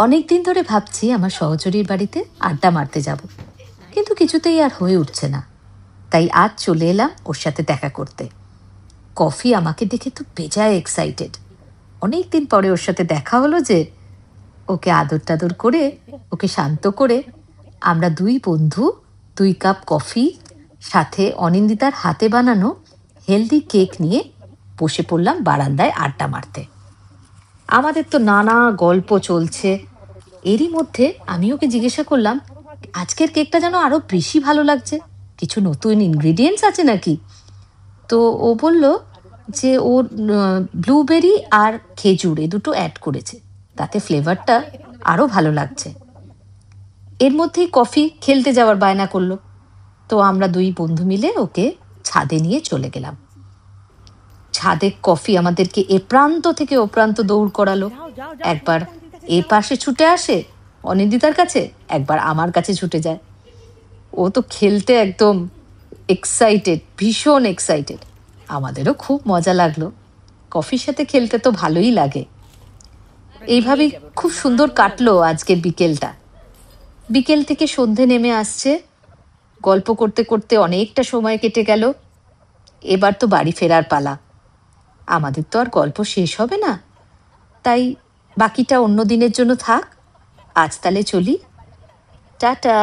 অনেকদিন ধরে ভাবছি আমার সহচরীর বাড়িতে আড্ডা মারতে যাব, কিন্তু কিছুতেই আর হয়ে উঠছে না। তাই আজ চলে এলাম ওর সাথে দেখা করতে। কফি আমাকে দেখে তো বেজায় এক্সাইটেড। অনেকদিন পরে ওর সাথে দেখা হলো যে, ওকে আদর টাদর করে, ওকে শান্ত করে আমরা দুই বন্ধু 2 কাপ কফি সাথে অনিন্দিতার হাতে বানানো হেলদি কেক নিয়ে বসে পড়লাম বারান্দায় আড্ডা মারতে। আমাদের তো নানা গল্প চলছে। এরই মধ্যে আমি ওকে জিজ্ঞাসা করলাম, আজকের কেকটা যেন আরো বেশি ভালো লাগছে, কিছু নতুন ইনগ্রিডিয়েন্টস আছে নাকি? তো ও বলল যে ওর ব্লুবেরি আর খেজুর এ দুটো অ্যাড করেছে, তাতে ফ্লেভারটা আরো ভালো লাগছে। এর মধ্যেই কফি খেলতে যাওয়ার বায়না করলো। তো আমরা দুই বন্ধু মিলে ওকে ছাদে নিয়ে চলে গেলাম। ছাদে কফি আমাদেরকে এ প্রান্ত থেকে ও প্রান্ত দৌড় করালো। একবার এ পাশে ছুটে আসে অনিন্দিতার কাছে, একবার আমার কাছে ছুটে যায়। ও তো খেলতে একদম এক্সাইটেড, ভীষণ এক্সাইটেড। আমাদেরও খুব মজা লাগলো। কফির সাথে খেলতে তো ভালোই লাগে। এইভাবেই খুব সুন্দর কাটলো আজকের বিকেলটা। বিকেল থেকে সন্ধে নেমে আসছে। গল্প করতে করতে অনেকটা সময় কেটে গেল। এবার তো বাড়ি ফেরার পালা। আমাদের তো আর গল্প শেষ হবে না, তাই বাকিটা অন্য দিনের জন্য থাক। আজ তাহলে চলি। টাটা।